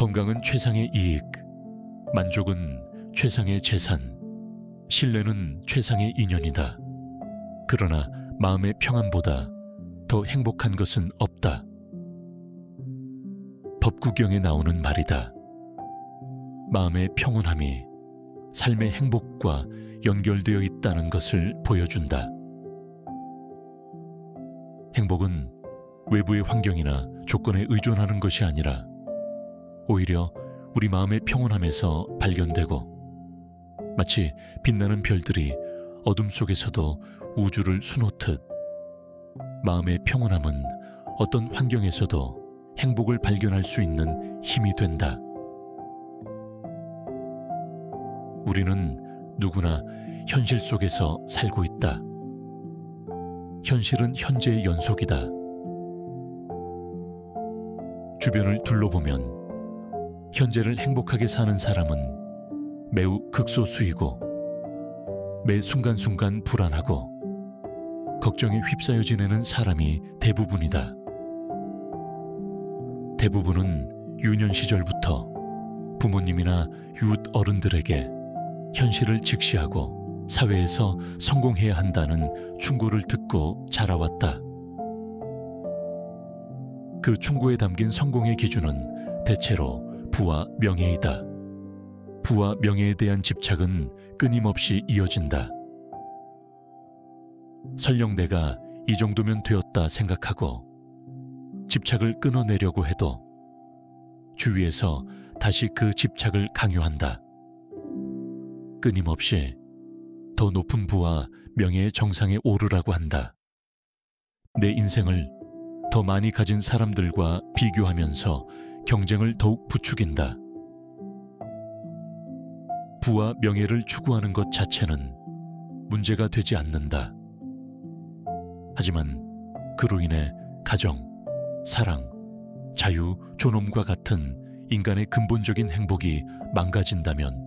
건강은 최상의 이익, 만족은 최상의 재산, 신뢰는 최상의 인연이다. 그러나 마음의 평안보다 더 행복한 것은 없다. 법구경에 나오는 말이다. 마음의 평온함이 삶의 행복과 연결되어 있다는 것을 보여준다. 행복은 외부의 환경이나 조건에 의존하는 것이 아니라 오히려 우리 마음의 평온함에서 발견되고, 마치 빛나는 별들이 어둠 속에서도 우주를 수놓듯 마음의 평온함은 어떤 환경에서도 행복을 발견할 수 있는 힘이 된다. 우리는 누구나 현실 속에서 살고 있다. 현실은 현재의 연속이다. 주변을 둘러보면 현재를 행복하게 사는 사람은 매우 극소수이고, 매 순간순간 불안하고 걱정에 휩싸여 지내는 사람이 대부분이다. 대부분은 유년 시절부터 부모님이나 이웃 어른들에게 현실을 직시하고 사회에서 성공해야 한다는 충고를 듣고 자라왔다. 그 충고에 담긴 성공의 기준은 대체로 부와 명예이다. 부와 명예에 대한 집착은 끊임없이 이어진다. 설령 내가 이 정도면 되었다 생각하고 집착을 끊어내려고 해도 주위에서 다시 그 집착을 강요한다. 끊임없이 더 높은 부와 명예의 정상에 오르라고 한다. 내 인생을 더 많이 가진 사람들과 비교하면서 경쟁을 더욱 부추긴다. 부와 명예를 추구하는 것 자체는 문제가 되지 않는다. 하지만 그로 인해 가정, 사랑, 자유, 존엄과 같은 인간의 근본적인 행복이 망가진다면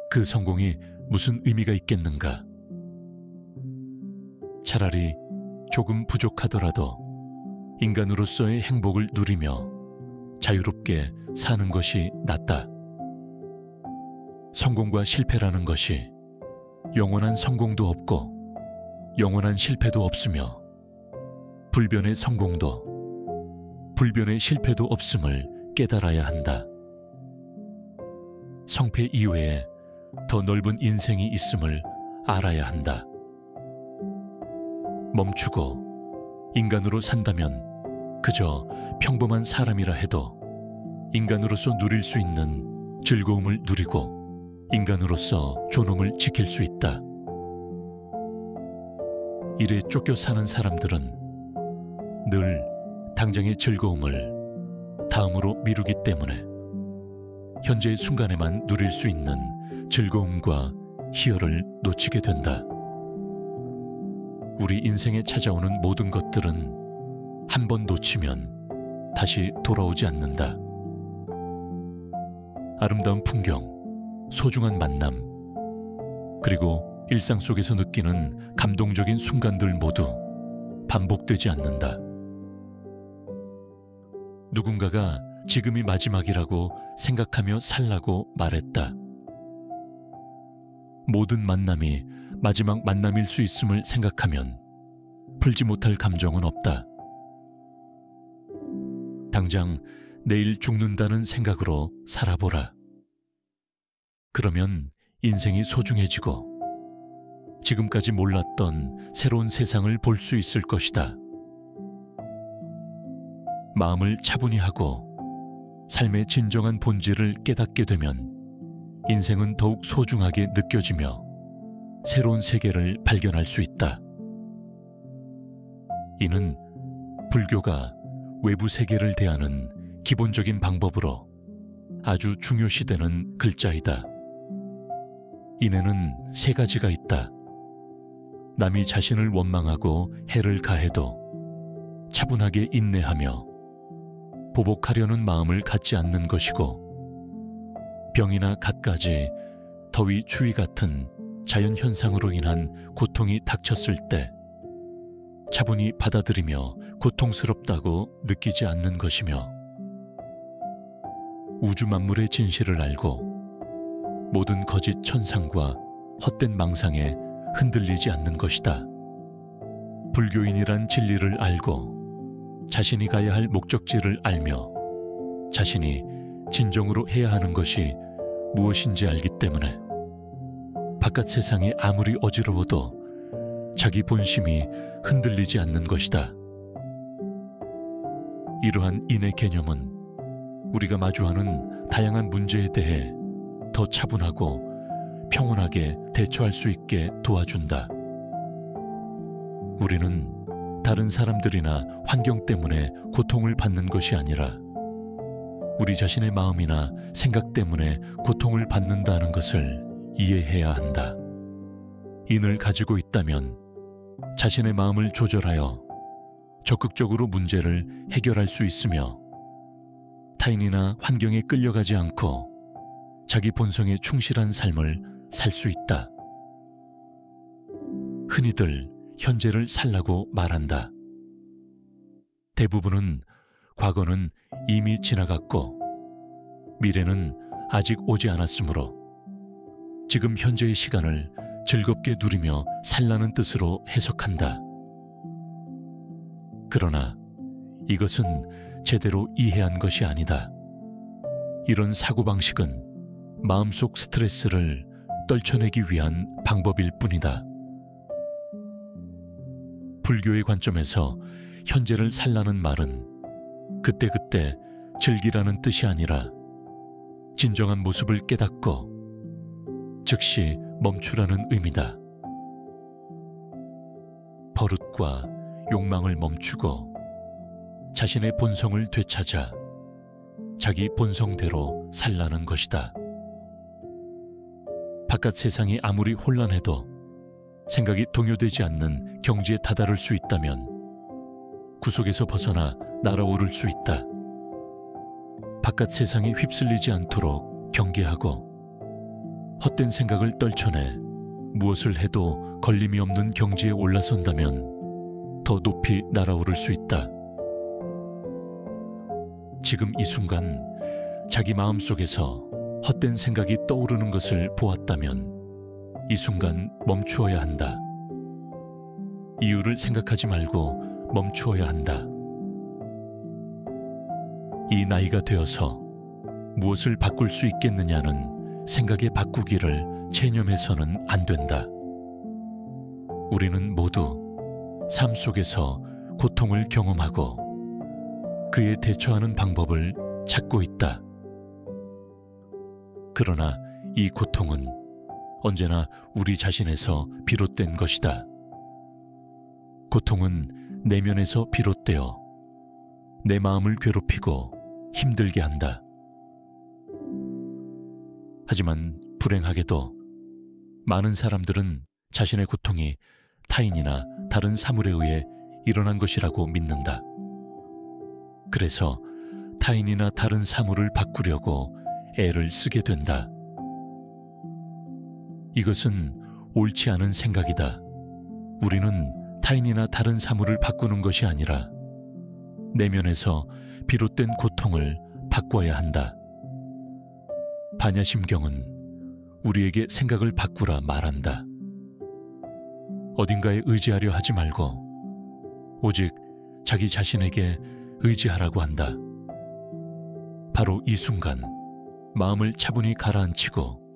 그 성공이 무슨 의미가 있겠는가? 차라리 조금 부족하더라도 인간으로서의 행복을 누리며 자유롭게 사는 것이 낫다. 성공과 실패라는 것이 영원한 성공도 없고 영원한 실패도 없으며 불변의 성공도 불변의 실패도 없음을 깨달아야 한다. 성패 이외에 더 넓은 인생이 있음을 알아야 한다. 멈추고 인간으로 산다면 그저 평범한 사람이라 해도 인간으로서 누릴 수 있는 즐거움을 누리고 인간으로서 존엄을 지킬 수 있다. 일에 쫓겨 사는 사람들은 늘 당장의 즐거움을 다음으로 미루기 때문에 현재의 순간에만 누릴 수 있는 즐거움과 희열을 놓치게 된다. 우리 인생에 찾아오는 모든 것들은 한 번 놓치면 다시 돌아오지 않는다. 아름다운 풍경, 소중한 만남, 그리고 일상 속에서 느끼는 감동적인 순간들 모두 반복되지 않는다. 누군가가 지금이 마지막이라고 생각하며 살라고 말했다. 모든 만남이 마지막 만남일 수 있음을 생각하면 풀지 못할 감정은 없다. 당장 내일 죽는다는 생각으로 살아보라. 그러면 인생이 소중해지고 지금까지 몰랐던 새로운 세상을 볼 수 있을 것이다. 마음을 차분히 하고 삶의 진정한 본질을 깨닫게 되면 인생은 더욱 소중하게 느껴지며 새로운 세계를 발견할 수 있다. 이는 불교가 외부 세계를 대하는 기본적인 방법으로 아주 중요시되는 글자이다. 인에는 세 가지가 있다. 남이 자신을 원망하고 해를 가해도 차분하게 인내하며 보복하려는 마음을 갖지 않는 것이고, 병이나 갖가지, 더위, 추위 같은 자연현상으로 인한 고통이 닥쳤을 때 차분히 받아들이며 고통스럽다고 느끼지 않는 것이며, 우주 만물의 진실을 알고 모든 거짓 천상과 헛된 망상에 흔들리지 않는 것이다. 불교인이란 진리를 알고 자신이 가야 할 목적지를 알며 자신이 진정으로 해야 하는 것이 무엇인지 알기 때문에 바깥 세상이 아무리 어지러워도 자기 본심이 흔들리지 않는 것이다. 이러한 인의 개념은 우리가 마주하는 다양한 문제에 대해 더 차분하고 평온하게 대처할 수 있게 도와준다. 우리는 다른 사람들이나 환경 때문에 고통을 받는 것이 아니라 우리 자신의 마음이나 생각 때문에 고통을 받는다는 것을 이해해야 한다. 인을 가지고 있다면 자신의 마음을 조절하여 적극적으로 문제를 해결할 수 있으며 타인이나 환경에 끌려가지 않고 자기 본성에 충실한 삶을 살 수 있다. 흔히들 현재를 살라고 말한다. 대부분은 과거는 이미 지나갔고 미래는 아직 오지 않았으므로 지금 현재의 시간을 즐겁게 누리며 살라는 뜻으로 해석한다. 그러나 이것은 제대로 이해한 것이 아니다. 이런 사고방식은 마음속 스트레스를 떨쳐내기 위한 방법일 뿐이다. 불교의 관점에서 현재를 살라는 말은 그때그때 즐기라는 뜻이 아니라 진정한 모습을 깨닫고 즉시 멈추라는 의미다. 버릇과 욕망을 멈추고 자신의 본성을 되찾아 자기 본성대로 살라는 것이다. 바깥 세상이 아무리 혼란해도 생각이 동요되지 않는 경지에 다다를 수 있다면 그 속에서 벗어나 날아오를 수 있다. 바깥 세상에 휩쓸리지 않도록 경계하고 헛된 생각을 떨쳐내 무엇을 해도 걸림이 없는 경지에 올라선다면 더 높이 날아오를 수 있다. 지금 이 순간 자기 마음속에서 헛된 생각이 떠오르는 것을 보았다면 이 순간 멈추어야 한다. 이유를 생각하지 말고 멈추어야 한다. 이 나이가 되어서 무엇을 바꿀 수 있겠느냐는 생각의 바꾸기를 체념해서는 안 된다. 우리는 모두 삶 속에서 고통을 경험하고 그에 대처하는 방법을 찾고 있다. 그러나 이 고통은 언제나 우리 자신에서 비롯된 것이다. 고통은 내면에서 비롯되어 내 마음을 괴롭히고 힘들게 한다. 하지만 불행하게도 많은 사람들은 자신의 고통이 타인이나 다른 사물에 의해 일어난 것이라고 믿는다. 그래서 타인이나 다른 사물을 바꾸려고 애를 쓰게 된다. 이것은 옳지 않은 생각이다. 우리는 타인이나 다른 사물을 바꾸는 것이 아니라 내면에서 비롯된 고통을 바꿔야 한다. 반야심경은 우리에게 생각을 바꾸라 말한다. 어딘가에 의지하려 하지 말고 오직 자기 자신에게 의지하라고 한다. 바로 이 순간 마음을 차분히 가라앉히고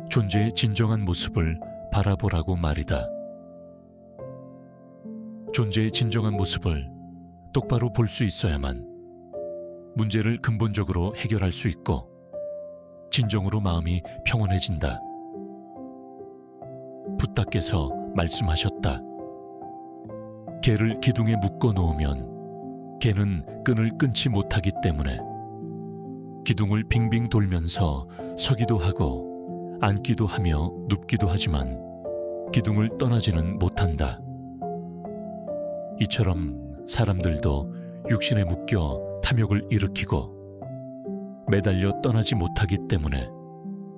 존재의 진정한 모습을 바라보라고 말이다. 존재의 진정한 모습을 똑바로 볼 수 있어야만 문제를 근본적으로 해결할 수 있고 진정으로 마음이 평온해진다. 부다께서 말씀하셨다. 개를 기둥에 묶어 놓으면 개는 끈을 끊지 못하기 때문에 기둥을 빙빙 돌면서 서기도 하고 앉기도 하며 눕기도 하지만 기둥을 떠나지는 못한다. 이처럼 사람들도 육신에 묶여 탐욕을 일으키고 매달려 떠나지 못하기 때문에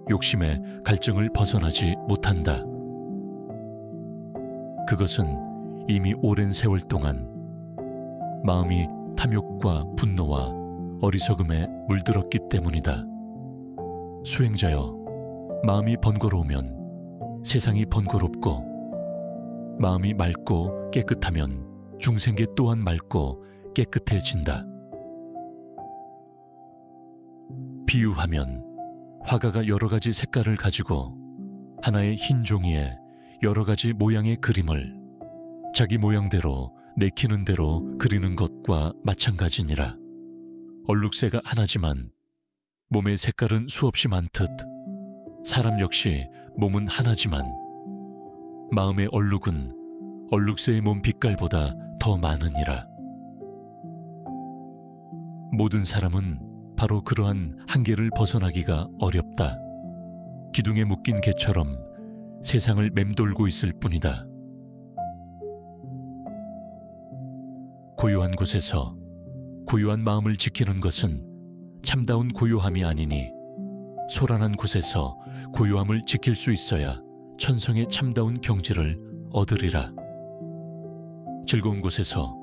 욕심의 갈증을 벗어나지 못한다. 그것은 이미 오랜 세월 동안 마음이 탐욕과 분노와 어리석음에 물들었기 때문이다. 수행자여, 마음이 번거로우면 세상이 번거롭고, 마음이 맑고 깨끗하면 중생계 또한 맑고 깨끗해진다. 비유하면 화가가 여러 가지 색깔을 가지고 하나의 흰 종이에 여러 가지 모양의 그림을 자기 모양대로 내키는 대로 그리는 것과 마찬가지니라. 얼룩새가 하나지만 몸의 색깔은 수없이 많듯 사람 역시 몸은 하나지만 마음의 얼룩은 얼룩새의 몸 빛깔보다 더 많으니라. 모든 사람은 바로 그러한 한계를 벗어나기가 어렵다. 기둥에 묶인 개처럼 세상을 맴돌고 있을 뿐이다. 고요한 곳에서 고요한 마음을 지키는 것은 참다운 고요함이 아니니, 소란한 곳에서 고요함을 지킬 수 있어야 천성의 참다운 경지를 얻으리라. 즐거운 곳에서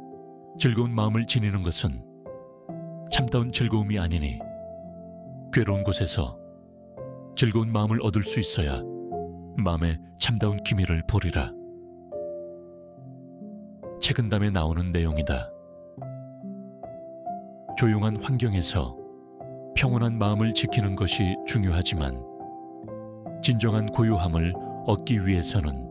즐거운 마음을 지니는 것은 참다운 즐거움이 아니니, 괴로운 곳에서 즐거운 마음을 얻을 수 있어야 마음의 참다운 기미를 보리라. 책은담에 나오는 내용이다. 조용한 환경에서 평온한 마음을 지키는 것이 중요하지만, 진정한 고요함을 얻기 위해서는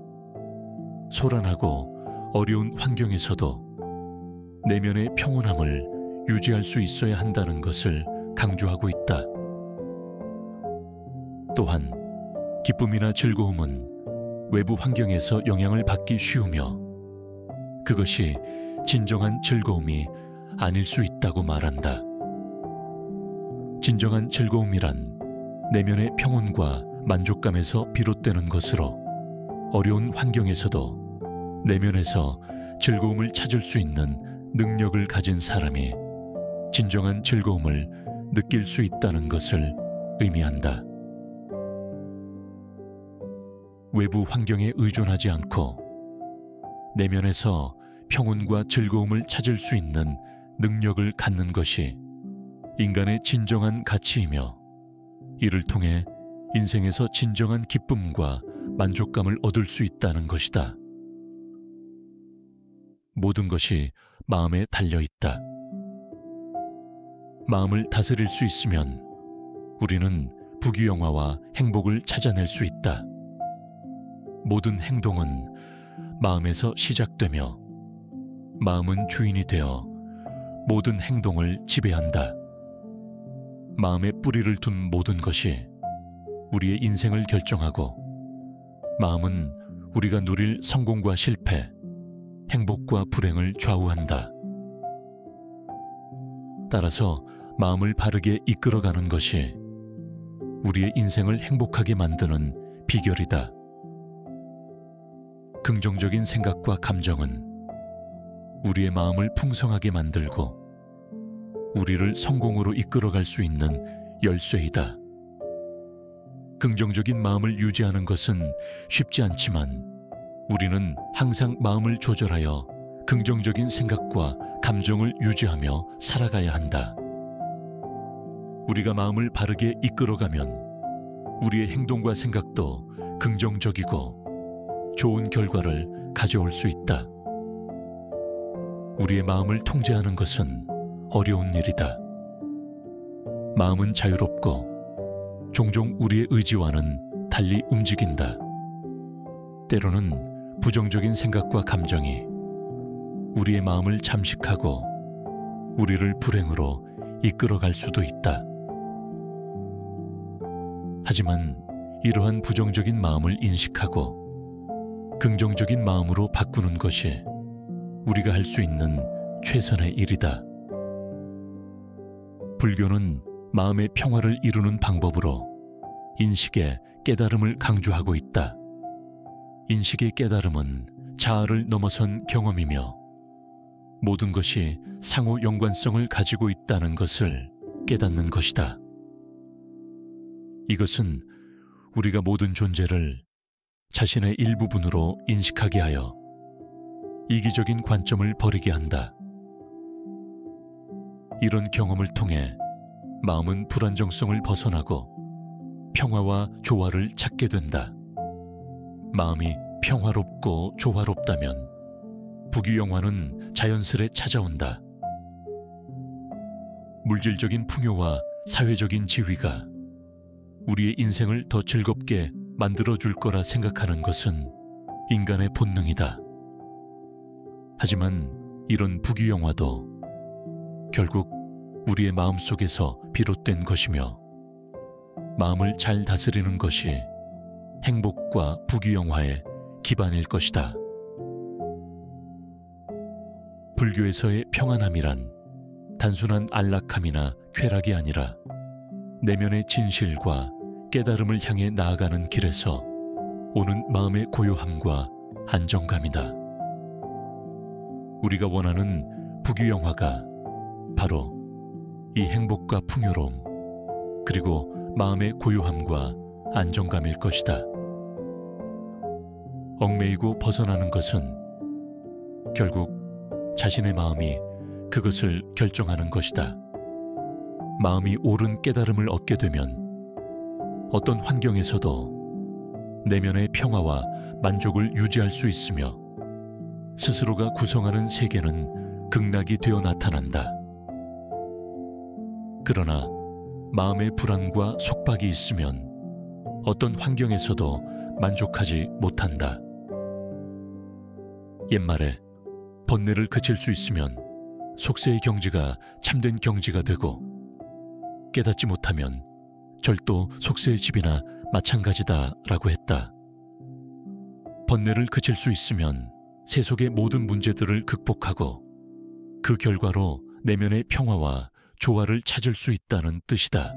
소란하고 어려운 환경에서도 내면의 평온함을 유지할 수 있어야 한다는 것을 강조하고 있다. 또한 기쁨이나 즐거움은 외부 환경에서 영향을 받기 쉬우며, 그것이 진정한 즐거움이 아닐 수 있다고 말한다. 진정한 즐거움이란 내면의 평온과 만족감에서 비롯되는 것으로, 어려운 환경에서도 내면에서 즐거움을 찾을 수 있는 능력을 가진 사람이 진정한 즐거움을 느낄 수 있다는 것을 의미한다. 외부 환경에 의존하지 않고 내면에서 평온과 즐거움을 찾을 수 있는 능력을 갖는 것이 인간의 진정한 가치이며, 이를 통해 인생에서 진정한 기쁨과 만족감을 얻을 수 있다는 것이다. 모든 것이 마음에 달려 있다. 마음을 다스릴 수 있으면 우리는 부귀영화와 행복을 찾아낼 수 있다. 모든 행동은 마음에서 시작되며, 마음은 주인이 되어 모든 행동을 지배한다. 마음에 뿌리를 둔 모든 것이 우리의 인생을 결정하고, 마음은 우리가 누릴 성공과 실패, 행복과 불행을 좌우한다. 따라서 마음을 바르게 이끌어가는 것이 우리의 인생을 행복하게 만드는 비결이다. 긍정적인 생각과 감정은 우리의 마음을 풍성하게 만들고 우리를 성공으로 이끌어갈 수 있는 열쇠이다. 긍정적인 마음을 유지하는 것은 쉽지 않지만, 우리는 항상 마음을 조절하여 긍정적인 생각과 감정을 유지하며 살아가야 한다. 우리가 마음을 바르게 이끌어가면 우리의 행동과 생각도 긍정적이고 좋은 결과를 가져올 수 있다. 우리의 마음을 통제하는 것은 어려운 일이다. 마음은 자유롭고 종종 우리의 의지와는 달리 움직인다. 때로는 부정적인 생각과 감정이 우리의 마음을 잠식하고 우리를 불행으로 이끌어갈 수도 있다. 하지만 이러한 부정적인 마음을 인식하고 긍정적인 마음으로 바꾸는 것이 우리가 할 수 있는 최선의 일이다. 불교는 마음의 평화를 이루는 방법으로 인식의 깨달음을 강조하고 있다. 인식의 깨달음은 자아를 넘어선 경험이며, 모든 것이 상호 연관성을 가지고 있다는 것을 깨닫는 것이다. 이것은 우리가 모든 존재를 자신의 일부분으로 인식하게 하여 이기적인 관점을 버리게 한다. 이런 경험을 통해 마음은 불안정성을 벗어나고 평화와 조화를 찾게 된다. 마음이 평화롭고 조화롭다면 부귀영화는 자연스레 찾아온다. 물질적인 풍요와 사회적인 지위가 우리의 인생을 더 즐겁게 만들어줄 거라 생각하는 것은 인간의 본능이다. 하지만 이런 부귀영화도 결국 우리의 마음속에서 비롯된 것이며 마음을 잘 다스리는 것이 행복과 부귀영화의 기반일 것이다. 불교에서의 평안함이란 단순한 안락함이나 쾌락이 아니라 내면의 진실과 깨달음을 향해 나아가는 길에서 오는 마음의 고요함과 안정감이다. 우리가 원하는 부귀영화가 바로 이 행복과 풍요로움, 그리고 마음의 고요함과 안정감일 것이다. 얽매이고 벗어나는 것은 결국 자신의 마음이 그것을 결정하는 것이다. 마음이 옳은 깨달음을 얻게 되면 어떤 환경에서도 내면의 평화와 만족을 유지할 수 있으며 스스로가 구성하는 세계는 극락이 되어 나타난다. 그러나 마음의 불안과 속박이 있으면 어떤 환경에서도 만족하지 못한다. 옛말에 번뇌를 그칠 수 있으면 속세의 경지가 참된 경지가 되고 깨닫지 못하면 절도 속세의 집이나 마찬가지다 라고 했다. 번뇌를 그칠 수 있으면 세속의 모든 문제들을 극복하고 그 결과로 내면의 평화와 조화를 찾을 수 있다는 뜻이다.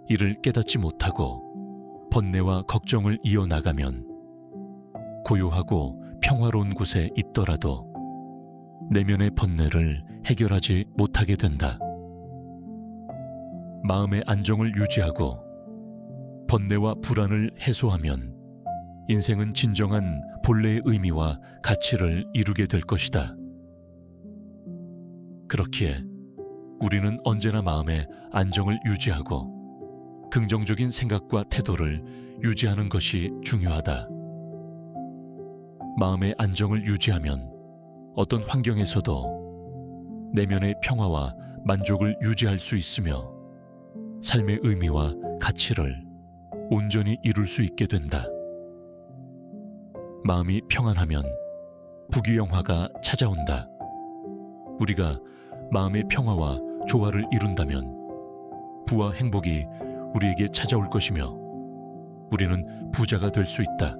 이를 깨닫지 못하고 번뇌와 걱정을 이어나가면 고요하고 평화로운 곳에 있더라도 내면의 번뇌를 해결하지 못하게 된다. 마음의 안정을 유지하고 번뇌와 불안을 해소하면 인생은 진정한 본래의 의미와 가치를 이루게 될 것이다. 그렇기에 우리는 언제나 마음의 안정을 유지하고 긍정적인 생각과 태도를 유지하는 것이 중요하다. 마음의 안정을 유지하면 어떤 환경에서도 내면의 평화와 만족을 유지할 수 있으며 삶의 의미와 가치를 온전히 이룰 수 있게 된다. 마음이 평안하면 부귀영화가 찾아온다. 우리가 마음의 평화와 조화를 이룬다면 부와 행복이 우리에게 찾아올 것이며 우리는 부자가 될 수 있다.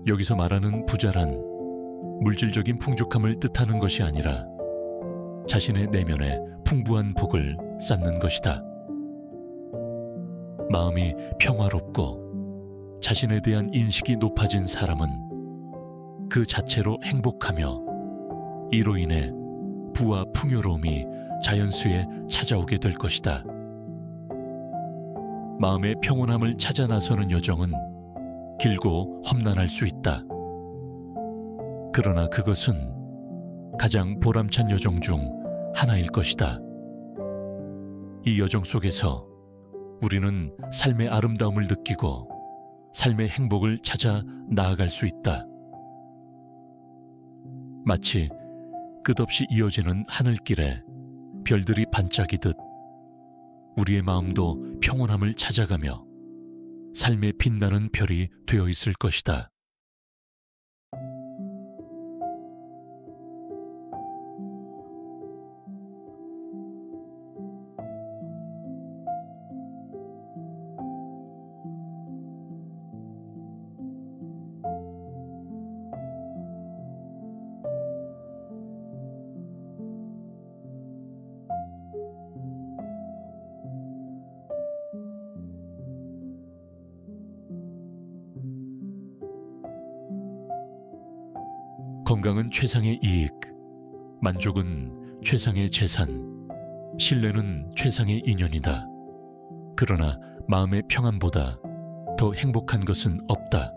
여기서 말하는 부자란 물질적인 풍족함을 뜻하는 것이 아니라 자신의 내면에 풍부한 복을 쌓는 것이다. 마음이 평화롭고 자신에 대한 인식이 높아진 사람은 그 자체로 행복하며 이로 인해 부와 풍요로움이 자연스레 찾아오게 될 것이다. 마음의 평온함을 찾아 나서는 여정은 길고 험난할 수 있다. 그러나 그것은 가장 보람찬 여정 중 하나일 것이다. 이 여정 속에서 우리는 삶의 아름다움을 느끼고 삶의 행복을 찾아 나아갈 수 있다. 마치 끝없이 이어지는 하늘길에 별들이 반짝이듯 우리의 마음도 평온함을 찾아가며 삶의 빛나는 별이 되어 있을 것이다. 건강은 최상의 이익, 만족은 최상의 재산, 신뢰는 최상의 인연이다. 그러나 마음의 평안보다 더 행복한 것은 없다.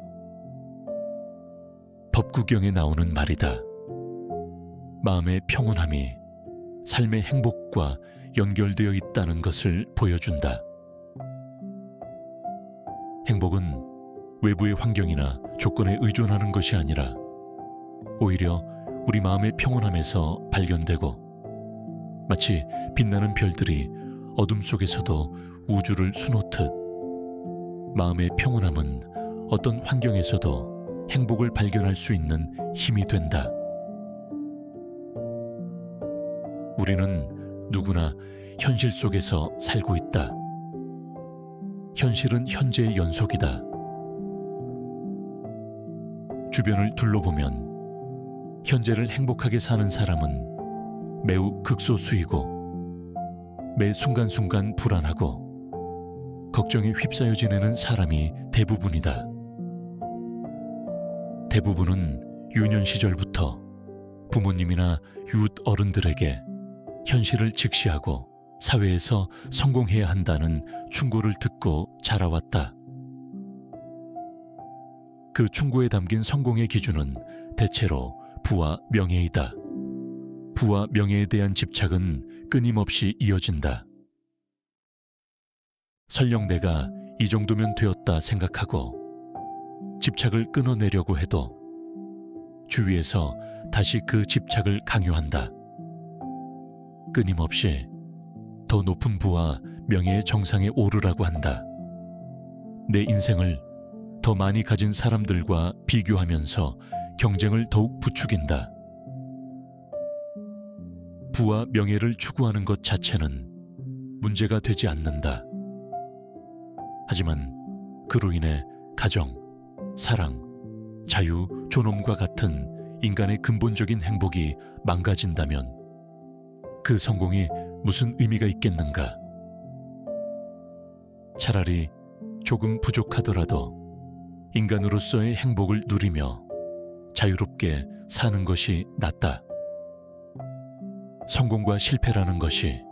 법구경에 나오는 말이다. 마음의 평온함이 삶의 행복과 연결되어 있다는 것을 보여준다. 행복은 외부의 환경이나 조건에 의존하는 것이 아니라 오히려 우리 마음의 평온함에서 발견되고, 마치 빛나는 별들이 어둠 속에서도 우주를 수놓듯 마음의 평온함은 어떤 환경에서도 행복을 발견할 수 있는 힘이 된다. 우리는 누구나 현실 속에서 살고 있다. 현실은 현재의 연속이다. 주변을 둘러보면 현재를 행복하게 사는 사람은 매우 극소수이고, 매 순간순간 불안하고 걱정에 휩싸여 지내는 사람이 대부분이다. 대부분은 유년 시절부터 부모님이나 이웃 어른들에게 현실을 직시하고 사회에서 성공해야 한다는 충고를 듣고 자라왔다. 그 충고에 담긴 성공의 기준은 대체로 부와 명예이다. 부와 명예에 대한 집착은 끊임없이 이어진다. 설령 내가 이 정도면 되었다 생각하고 집착을 끊어내려고 해도 주위에서 다시 그 집착을 강요한다. 끊임없이 더 높은 부와 명예의 정상에 오르라고 한다. 내 인생을 더 많이 가진 사람들과 비교하면서 경쟁을 더욱 부추긴다. 부와 명예를 추구하는 것 자체는 문제가 되지 않는다. 하지만 그로 인해 가정, 사랑, 자유, 존엄과 같은 인간의 근본적인 행복이 망가진다면 그 성공이 무슨 의미가 있겠는가? 차라리 조금 부족하더라도 인간으로서의 행복을 누리며 자유롭게 사는 것이 낫다. 성공과 실패라는 것이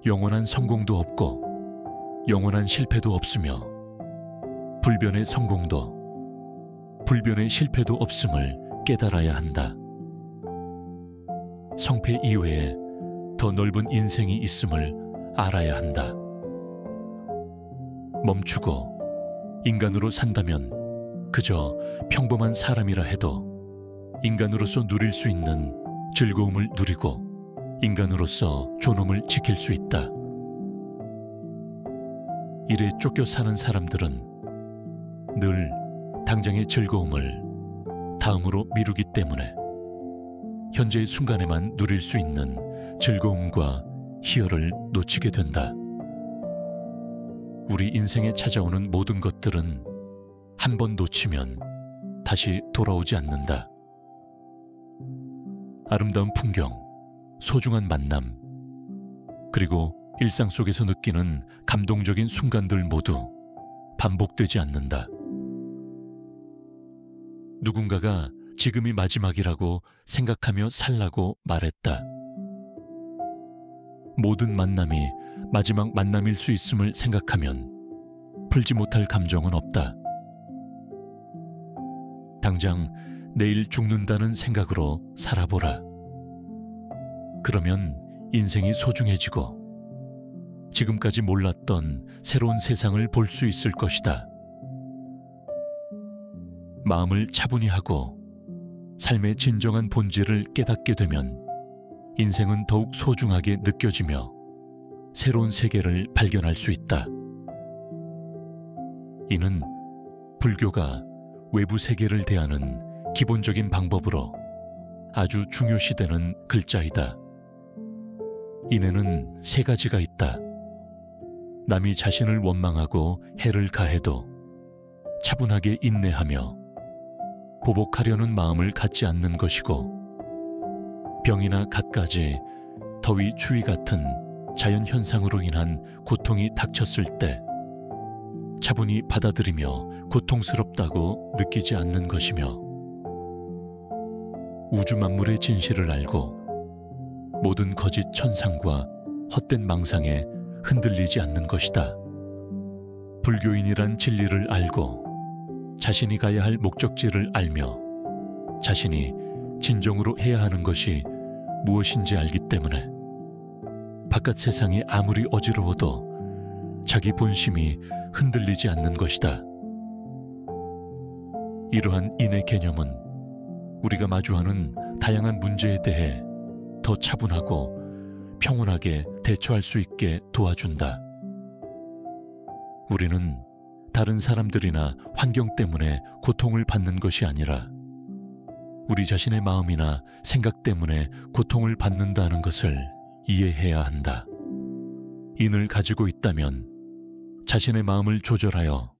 영원한 성공도 없고 영원한 실패도 없으며 불변의 성공도 불변의 실패도 없음을 깨달아야 한다. 성패 이외에 더 넓은 인생이 있음을 알아야 한다. 멈추고 인간으로 산다면 그저 평범한 사람이라 해도 인간으로서 누릴 수 있는 즐거움을 누리고 인간으로서 존엄을 지킬 수 있다. 일에 쫓겨 사는 사람들은 늘 당장의 즐거움을 다음으로 미루기 때문에 현재의 순간에만 누릴 수 있는 즐거움과 희열을 놓치게 된다. 우리 인생에 찾아오는 모든 것들은 한 번 놓치면 다시 돌아오지 않는다. 아름다운 풍경, 소중한 만남, 그리고 일상 속에서 느끼는 감동적인 순간들 모두 반복되지 않는다. 누군가가 지금이 마지막이라고 생각하며 살라고 말했다. 모든 만남이 마지막 만남일 수 있음을 생각하면 풀지 못할 감정은 없다. 당장 내일 죽는다는 생각으로 살아보라. 그러면 인생이 소중해지고 지금까지 몰랐던 새로운 세상을 볼 수 있을 것이다. 마음을 차분히 하고 삶의 진정한 본질을 깨닫게 되면 인생은 더욱 소중하게 느껴지며 새로운 세계를 발견할 수 있다. 이는 불교가 외부 세계를 대하는 기본적인 방법으로 아주 중요시되는 글자이다. 인에는 세 가지가 있다. 남이 자신을 원망하고 해를 가해도 차분하게 인내하며 보복하려는 마음을 갖지 않는 것이고, 병이나 갖가지, 더위, 추위 같은 자연현상으로 인한 고통이 닥쳤을 때 차분히 받아들이며 고통스럽다고 느끼지 않는 것이며, 우주 만물의 진실을 알고 모든 거짓 천상과 헛된 망상에 흔들리지 않는 것이다. 불교인이란 진리를 알고 자신이 가야 할 목적지를 알며 자신이 진정으로 해야 하는 것이 무엇인지 알기 때문에 바깥 세상이 아무리 어지러워도 자기 본심이 흔들리지 않는 것이다. 이러한 인의 개념은 우리가 마주하는 다양한 문제에 대해 더 차분하고 평온하게 대처할 수 있게 도와준다. 우리는 다른 사람들이나 환경 때문에 고통을 받는 것이 아니라 우리 자신의 마음이나 생각 때문에 고통을 받는다는 것을 이해해야 한다. 인을 가지고 있다면 자신의 마음을 조절하여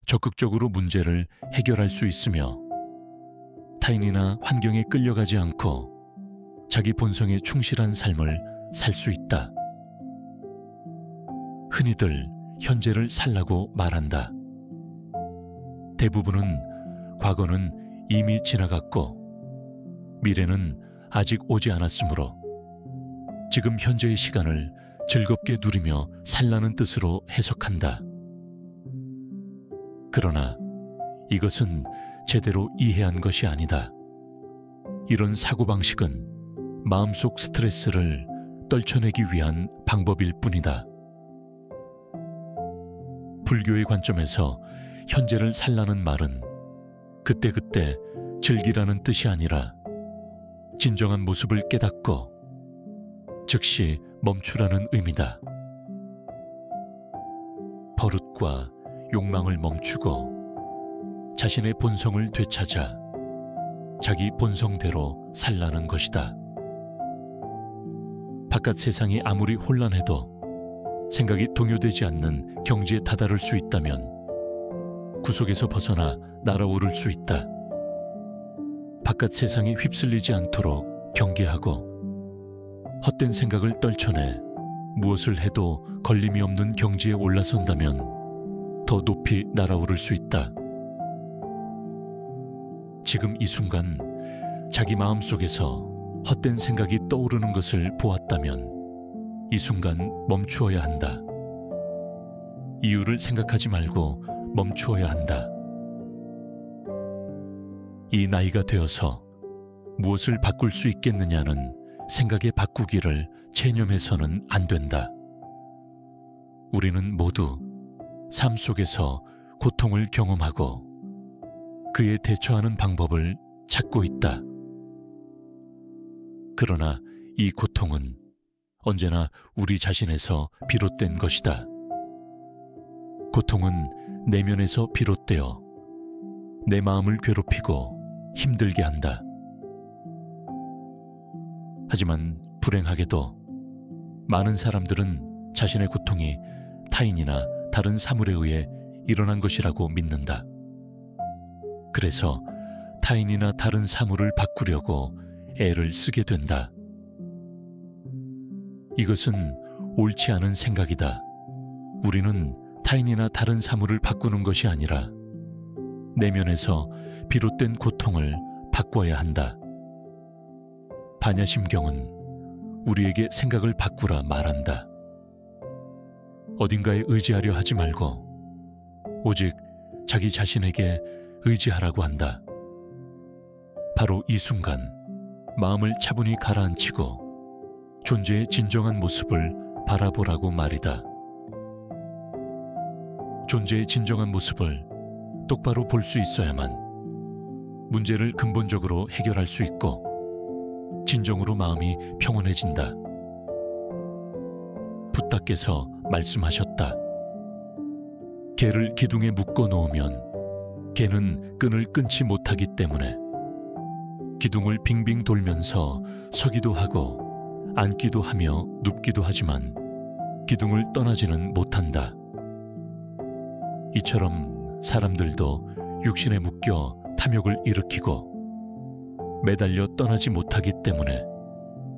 적극적으로 문제를 해결할 수 있으며 타인이나 환경에 끌려가지 않고 자기 본성에 충실한 삶을 살 수 있다. 흔히들 현재를 살라고 말한다. 대부분은 과거는 이미 지나갔고 미래는 아직 오지 않았으므로 지금 현재의 시간을 즐겁게 누리며 살라는 뜻으로 해석한다. 그러나 이것은 제대로 이해한 것이 아니다. 이런 사고방식은 마음속 스트레스를 떨쳐내기 위한 방법일 뿐이다. 불교의 관점에서 현재를 살라는 말은 그때그때 즐기라는 뜻이 아니라 진정한 모습을 깨닫고 즉시 멈추라는 의미다. 버릇과 욕망을 멈추고 자신의 본성을 되찾아 자기 본성대로 살라는 것이다. 바깥 세상이 아무리 혼란해도 생각이 동요되지 않는 경지에 다다를 수 있다면 구속에서 벗어나 날아오를 수 있다. 바깥 세상에 휩쓸리지 않도록 경계하고 헛된 생각을 떨쳐내 무엇을 해도 걸림이 없는 경지에 올라선다면 더 높이 날아오를 수 있다. 지금 이 순간 자기 마음속에서 헛된 생각이 떠오르는 것을 보았다면 이 순간 멈추어야 한다. 이유를 생각하지 말고 멈추어야 한다. 이 나이가 되어서 무엇을 바꿀 수 있겠느냐는 생각의 바꾸기를 체념해서는 안 된다. 우리는 모두 삶 속에서 고통을 경험하고 그에 대처하는 방법을 찾고 있다. 그러나 이 고통은 언제나 우리 자신에서 비롯된 것이다. 고통은 내면에서 비롯되어 내 마음을 괴롭히고 힘들게 한다. 하지만 불행하게도 많은 사람들은 자신의 고통이 타인이나 다른 사물에 의해 일어난 것이라고 믿는다. 그래서 타인이나 다른 사물을 바꾸려고 애를 쓰게 된다. 이것은 옳지 않은 생각이다. 우리는 타인이나 다른 사물을 바꾸는 것이 아니라 내면에서 비롯된 고통을 바꿔야 한다. 반야심경은 우리에게 생각을 바꾸라 말한다. 어딘가에 의지하려 하지 말고 오직 자기 자신에게 의지하라고 한다. 바로 이 순간 마음을 차분히 가라앉히고 존재의 진정한 모습을 바라보라고 말이다. 존재의 진정한 모습을 똑바로 볼 수 있어야만 문제를 근본적으로 해결할 수 있고 진정으로 마음이 평온해진다. 붓다께서 말씀하셨다. 개를 기둥에 묶어 놓으면 개는 끈을 끊지 못하기 때문에 기둥을 빙빙 돌면서 서기도 하고 앉기도 하며 눕기도 하지만 기둥을 떠나지는 못한다. 이처럼 사람들도 육신에 묶여 탐욕을 일으키고 매달려 떠나지 못하기 때문에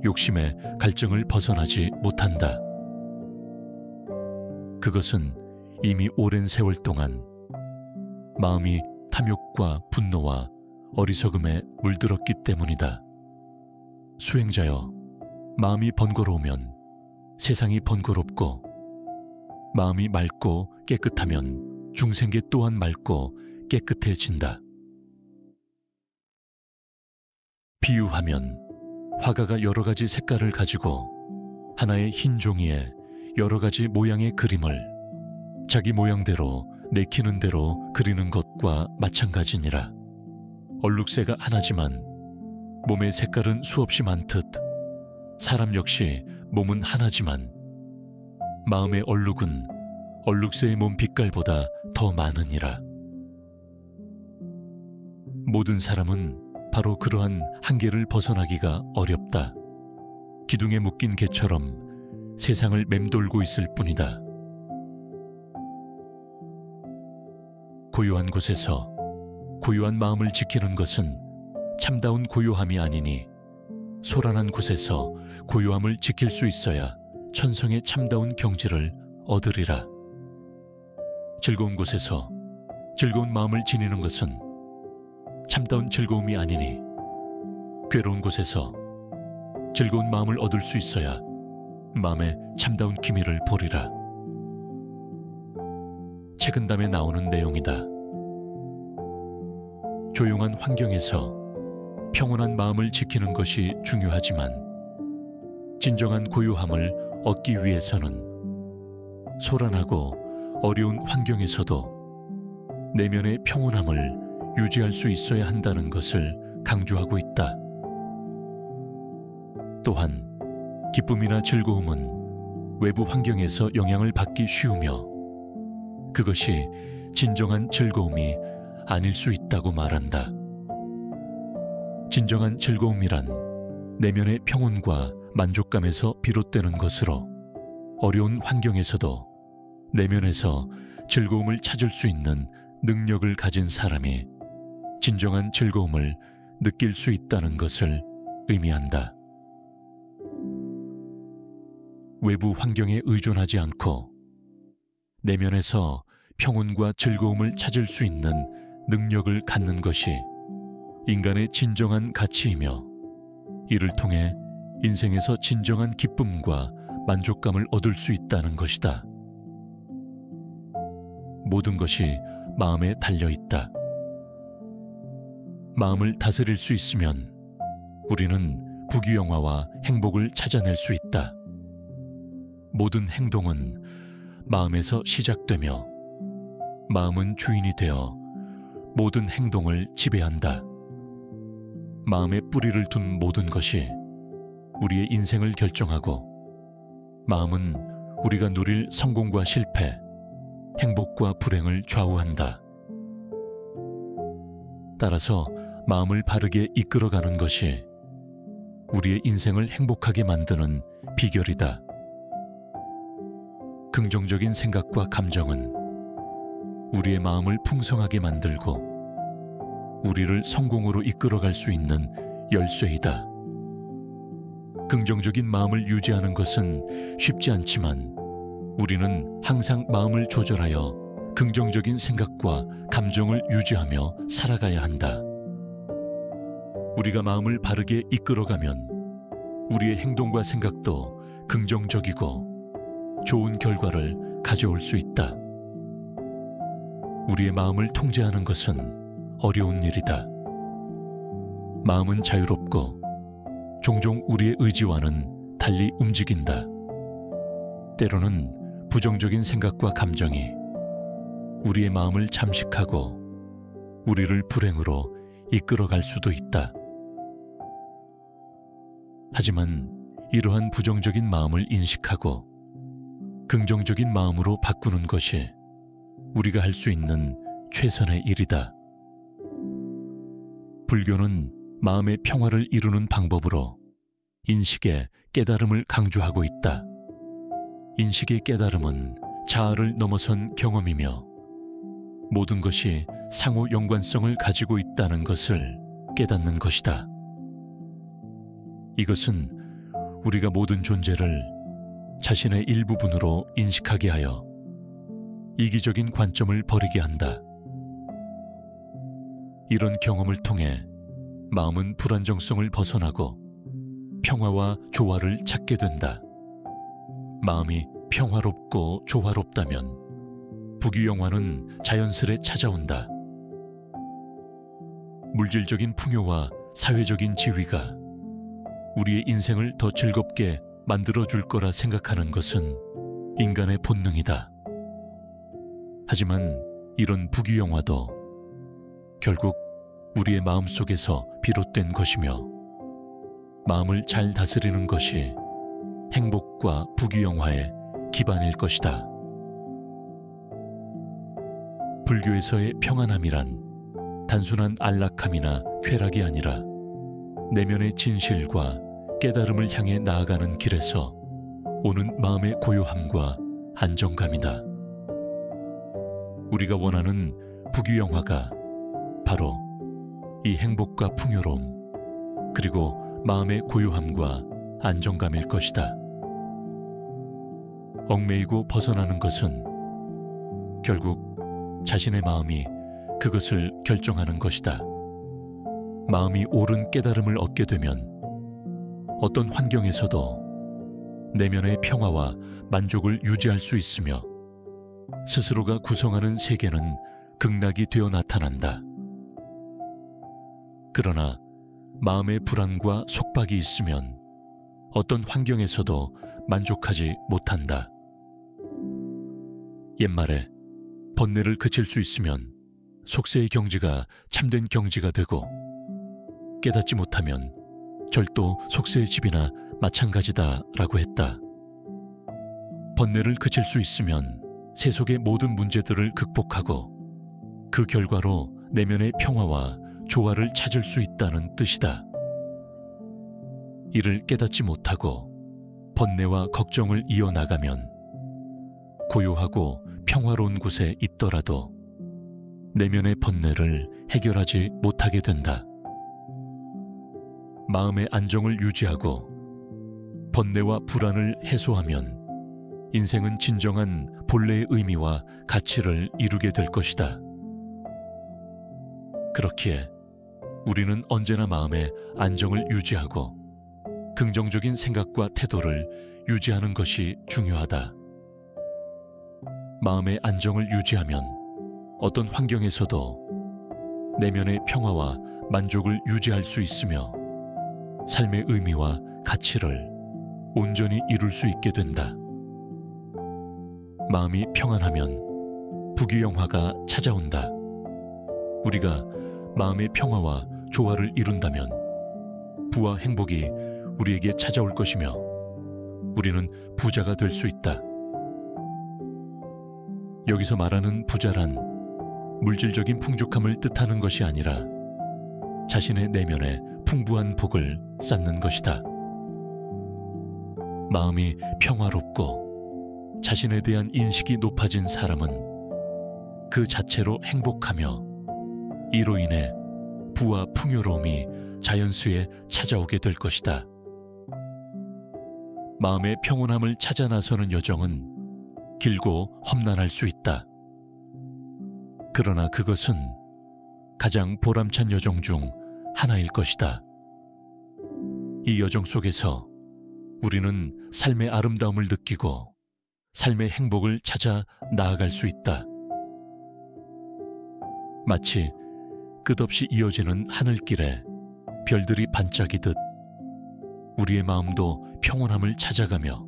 욕심의 갈증을 벗어나지 못한다. 그것은 이미 오랜 세월 동안 마음이 탐욕과 분노와 어리석음에 물들었기 때문이다. 수행자여, 마음이 번거로우면 세상이 번거롭고 마음이 맑고 깨끗하면 중생계 또한 맑고 깨끗해진다. 비유하면 화가가 여러 가지 색깔을 가지고 하나의 흰 종이에 여러 가지 모양의 그림을 자기 모양대로 내키는 대로 그리는 것과 마찬가지니라. 얼룩새가 하나지만 몸의 색깔은 수없이 많듯 사람 역시 몸은 하나지만 마음의 얼룩은 얼룩새의 몸 빛깔보다 더 많으니라. 모든 사람은 바로 그러한 한계를 벗어나기가 어렵다. 기둥에 묶인 개처럼 세상을 맴돌고 있을 뿐이다. 고요한 곳에서 고요한 마음을 지키는 것은 참다운 고요함이 아니니 소란한 곳에서 고요함을 지킬 수 있어야 천성의 참다운 경지를 얻으리라. 즐거운 곳에서 즐거운 마음을 지니는 것은 참다운 즐거움이 아니니 괴로운 곳에서 즐거운 마음을 얻을 수 있어야 마음의 참다운 기미를 보리라. 책은담에 나오는 내용이다. 조용한 환경에서 평온한 마음을 지키는 것이 중요하지만 진정한 고요함을 얻기 위해서는 소란하고 어려운 환경에서도 내면의 평온함을 유지할 수 있어야 한다는 것을 강조하고 있다. 또한 기쁨이나 즐거움은 외부 환경에서 영향을 받기 쉬우며 그것이 진정한 즐거움이 아닐 수 있다고 말한다. 진정한 즐거움이란 내면의 평온과 만족감에서 비롯되는 것으로 어려운 환경에서도 내면에서 즐거움을 찾을 수 있는 능력을 가진 사람이 진정한 즐거움을 느낄 수 있다는 것을 의미한다. 외부 환경에 의존하지 않고 내면에서 평온과 즐거움을 찾을 수 있는 능력을 갖는 것이 인간의 진정한 가치이며 이를 통해 인생에서 진정한 기쁨과 만족감을 얻을 수 있다는 것이다. 모든 것이 마음에 달려 있다. 마음을 다스릴 수 있으면 우리는 부귀영화와 행복을 찾아낼 수 있다. 모든 행동은 마음에서 시작되며 마음은 주인이 되어 모든 행동을 지배한다. 마음에 뿌리를 둔 모든 것이 우리의 인생을 결정하고 마음은 우리가 누릴 성공과 실패, 행복과 불행을 좌우한다. 따라서 마음을 바르게 이끌어가는 것이 우리의 인생을 행복하게 만드는 비결이다. 긍정적인 생각과 감정은 우리의 마음을 풍성하게 만들고 우리를 성공으로 이끌어갈 수 있는 열쇠이다. 긍정적인 마음을 유지하는 것은 쉽지 않지만 우리는 항상 마음을 조절하여 긍정적인 생각과 감정을 유지하며 살아가야 한다. 우리가 마음을 바르게 이끌어가면 우리의 행동과 생각도 긍정적이고 좋은 결과를 가져올 수 있다. 우리의 마음을 통제하는 것은 어려운 일이다. 마음은 자유롭고 종종 우리의 의지와는 달리 움직인다. 때로는 부정적인 생각과 감정이 우리의 마음을 잠식하고 우리를 불행으로 이끌어갈 수도 있다. 하지만 이러한 부정적인 마음을 인식하고 긍정적인 마음으로 바꾸는 것이 우리가 할 수 있는 최선의 일이다. 불교는 마음의 평화를 이루는 방법으로 인식의 깨달음을 강조하고 있다. 인식의 깨달음은 자아를 넘어선 경험이며 모든 것이 상호 연관성을 가지고 있다는 것을 깨닫는 것이다. 이것은 우리가 모든 존재를 자신의 일부분으로 인식하게 하여 이기적인 관점을 버리게 한다. 이런 경험을 통해 마음은 불안정성을 벗어나고 평화와 조화를 찾게 된다. 마음이 평화롭고 조화롭다면 부귀영화는 자연스레 찾아온다. 물질적인 풍요와 사회적인 지위가 우리의 인생을 더 즐겁게 만들어줄 거라 생각하는 것은 인간의 본능이다. 하지만 이런 부귀영화도 결국 우리의 마음속에서 비롯된 것이며, 마음을 잘 다스리는 것이 행복과 부귀영화의 기반일 것이다. 불교에서의 평안함이란 단순한 안락함이나 쾌락이 아니라 내면의 진실과 깨달음을 향해 나아가는 길에서 오는 마음의 고요함과 안정감이다. 우리가 원하는 부귀영화가 바로 이 행복과 풍요로움, 그리고 마음의 고요함과 안정감일 것이다. 얽매이고 벗어나는 것은 결국 자신의 마음이 그것을 결정하는 것이다. 마음이 옳은 깨달음을 얻게 되면 어떤 환경에서도 내면의 평화와 만족을 유지할 수 있으며, 스스로가 구성하는 세계는 극락이 되어 나타난다. 그러나 마음의 불안과 속박이 있으면 어떤 환경에서도 만족하지 못한다. 옛말에 번뇌를 그칠 수 있으면 속세의 경지가 참된 경지가 되고, 깨닫지 못하면 절도 속세의 집이나 마찬가지다 라고 했다. 번뇌를 그칠 수 있으면 세속의 모든 문제들을 극복하고 그 결과로 내면의 평화와 조화를 찾을 수 있다는 뜻이다. 이를 깨닫지 못하고 번뇌와 걱정을 이어나가면 고요하고 평화로운 곳에 있더라도 내면의 번뇌를 해결하지 못하게 된다. 마음의 안정을 유지하고 번뇌와 불안을 해소하면 인생은 진정한 본래의 의미와 가치를 이루게 될 것이다. 그렇기에 우리는 언제나 마음의 안정을 유지하고 긍정적인 생각과 태도를 유지하는 것이 중요하다. 마음의 안정을 유지하면 어떤 환경에서도 내면의 평화와 만족을 유지할 수 있으며 삶의 의미와 가치를 온전히 이룰 수 있게 된다. 마음이 평안하면 부귀영화가 찾아온다. 우리가 마음의 평화와 조화를 이룬다면 부와 행복이 우리에게 찾아올 것이며 우리는 부자가 될 수 있다. 여기서 말하는 부자란 물질적인 풍족함을 뜻하는 것이 아니라 자신의 내면에 풍부한 복을 쌓는 것이다. 마음이 평화롭고 자신에 대한 인식이 높아진 사람은 그 자체로 행복하며 이로 인해 부와 풍요로움이 자연수에 찾아오게 될 것이다. 마음의 평온함을 찾아 나서는 여정은 길고 험난할 수 있다. 그러나 그것은 가장 보람찬 여정 중 하나일 것이다. 이 여정 속에서 우리는 삶의 아름다움을 느끼고 삶의 행복을 찾아 나아갈 수 있다. 마치 끝없이 이어지는 하늘길에 별들이 반짝이듯 우리의 마음도 평온함을 찾아가며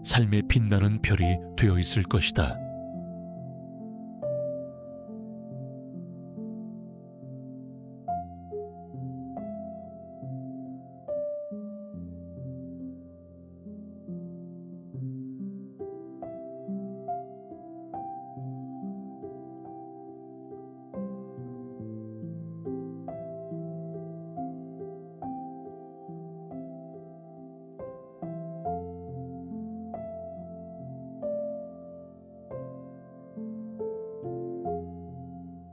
삶의 빛나는 별이 되어 있을 것이다.